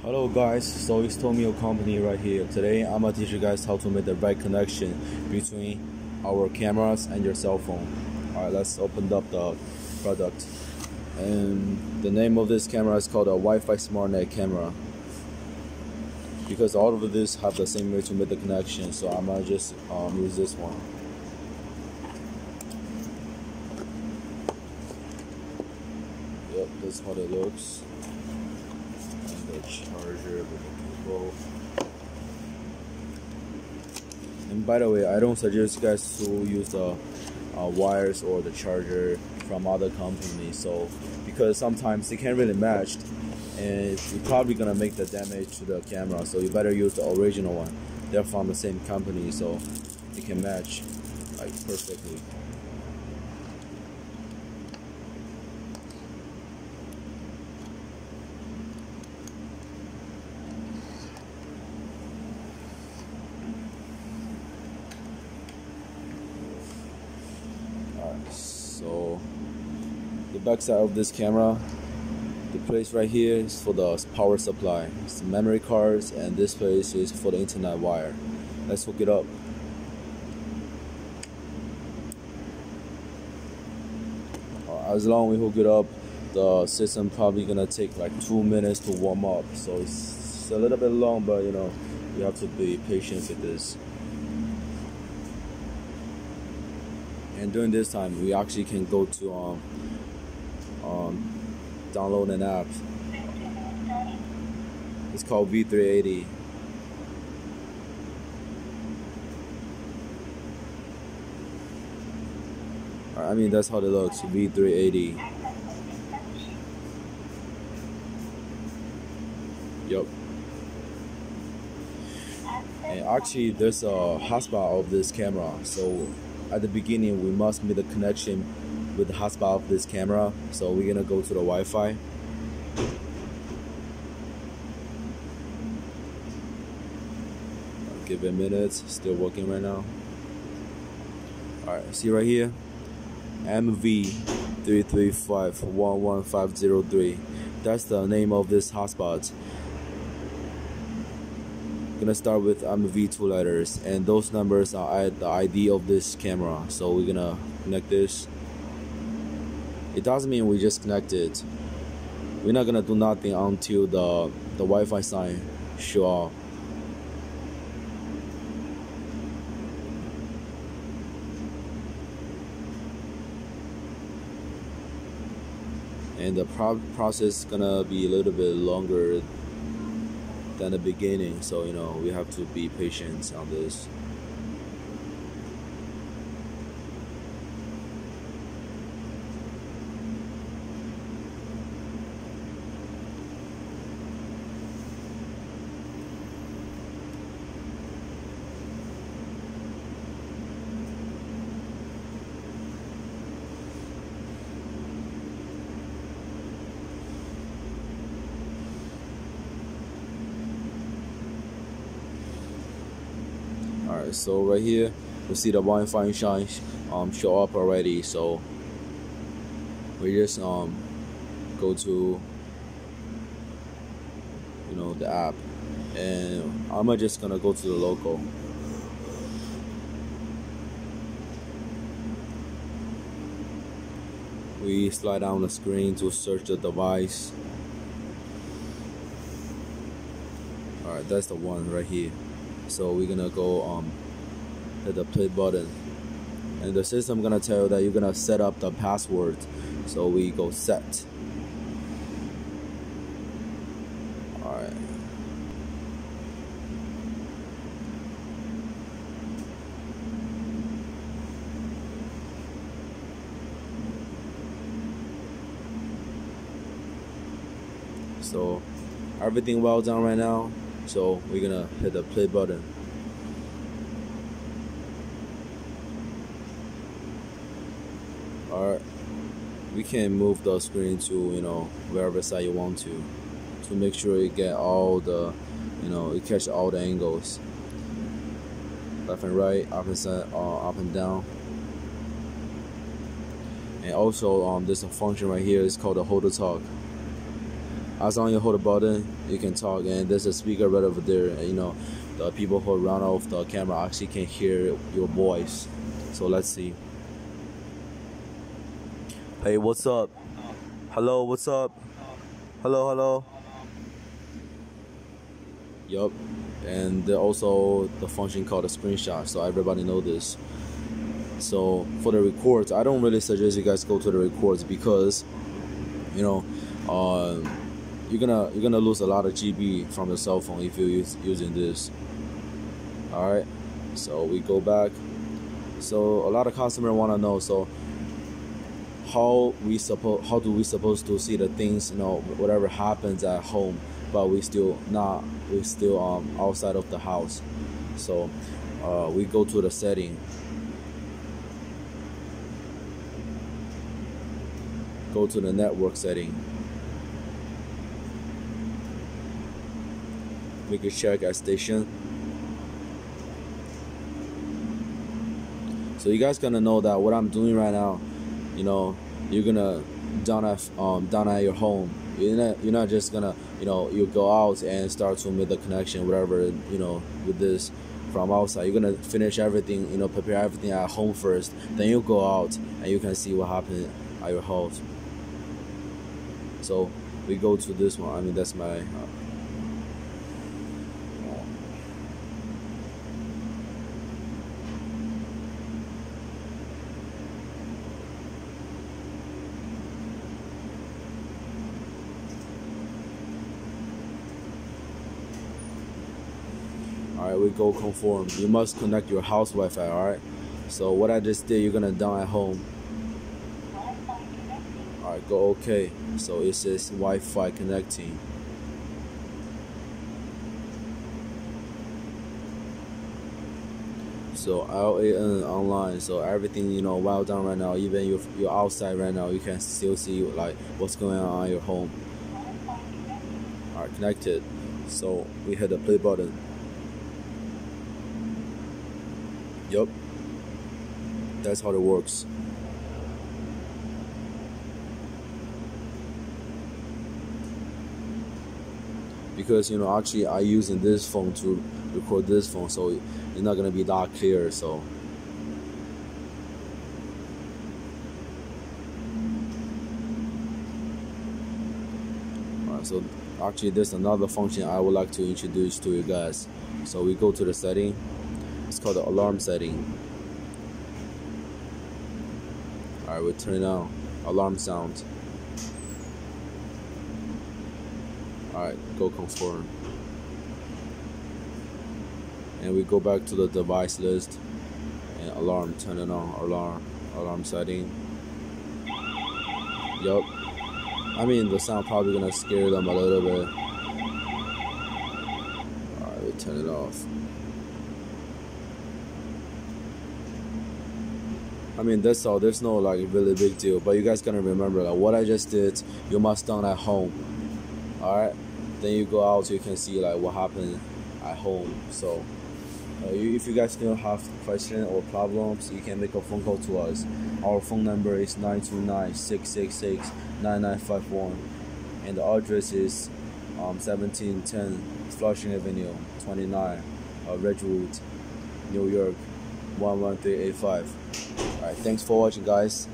Hello guys, so it's Tomio company right here. Today I'm gonna teach you guys how to make the right connection between our cameras and your cell phone. Alright, let's open up the product. And the name of this camera is called a Wi-Fi SmartNet camera. Because all of this have the same way to make the connection, so I'm gonna just use this one. Yep, that's how it looks. The charger with the cable. And by the way, I don't suggest you guys to use the wires or the charger from other companies, so because sometimes they can't really match and you're probably gonna make the damage to the camera, so you better use the original one. They're from the same company, so they can match like perfectly. So the back side of this camera, the place right here is for the power supply. It's the memory cards, and this place is for the internet wire. Let's hook it up. As long as we hook it up, the system probably gonna take like 2 minutes to warm up. So it's a little bit long, but you know, you have to be patient with this. And during this time, we actually can go to download an app. It's called V380. I mean, that's how it looks, V380. Yup. And actually, there's a hotspot of this camera, so at the beginning we must make the connection with the hotspot of this camera. So we're gonna go to the Wi-Fi. Give it a minute, still working right now. Alright, see right here, MV335-11503. That's the name of this hotspot. Gonna start with MV 2 letters, and those numbers are at the ID of this camera. So we're gonna connect this. It doesn't mean we just connect it. We're not gonna do nothing until the Wi-Fi sign show up. And the process is gonna be a little bit longer than the beginning, so you know, we have to be patient on this. Alright, so right here we see the Wi-Fi shine show up already. So we just go to, you know, the app, and I'm just gonna go to the local. We slide down the screen to search the device. Alright, that's the one right here. So we're gonna go hit the play button, and the system gonna tell you that you're gonna set up the password. So we go set. Alright. So everything well done right now. So we're gonna hit the play button. Alright, we can move the screen to, you know, wherever side you want to make sure you get all the, you know, it catch all the angles, left and right, up and side, up and down. And also there's a function right here, it's called the hold to talk. as long as you hold the button, you can talk. And there's a speaker right over there, and you know, the people who run off the camera actually can hear your voice. So let's see. Hey, what's up? Hello, what's up? Hello, hello. Yup. And there also the function called a screenshot, so everybody know this. So for the records, I don't really suggest you guys go to the records because, you know, you're gonna lose a lot of GB from the cell phone if you're using this. All right. So we go back. So a lot of customers want to know. So how do we supposed to see the things, you know, whatever happens at home, but we still outside of the house. So we go to the setting, go to the network setting, we can check at station. So you guys gonna know that what I'm doing right now, you know, you're gonna down at your home. You're not just gonna, you know, you go out and start to make the connection, whatever, you know, with this from outside. You're gonna finish everything, you know, prepare everything at home first. Then you go out and you can see what happened at your house. So we go to this one. I mean, that's my. Alright, we go conform. You must connect your house Wi-Fi, alright? So what I just did, you're gonna down at home. Alright, go OK. So it says Wi-Fi connecting. So LAN online. So everything, you know, while down right now, even if you're outside right now, you can still see like what's going on your home. Alright, connected. So we hit the play button. Yup, that's how it works. Because, you know, actually I using this phone to record this phone, so it's not gonna be that clear. So alright, so actually there's another function I would like to introduce to you guys. So we go to the setting. It's called the alarm setting. Alright, we turn it on. Alarm sound. Alright, go confirm. And we go back to the device list and alarm, turn it on. Alarm setting. Yup. I mean, the sound probably gonna scare them a little bit. Alright, we turn it off. I mean, that's all. There's no like really big deal. But you guys gotta remember, like what I just did, you must done at home. Alright? Then you go out, so you can see like what happened at home. So if you guys still have questions or problems, you can make a phone call to us. Our phone number is 929-666-9951, and the address is 1710 Flushing Avenue 29, Ridgewood, New York 11385. Alright, thanks for watching, guys.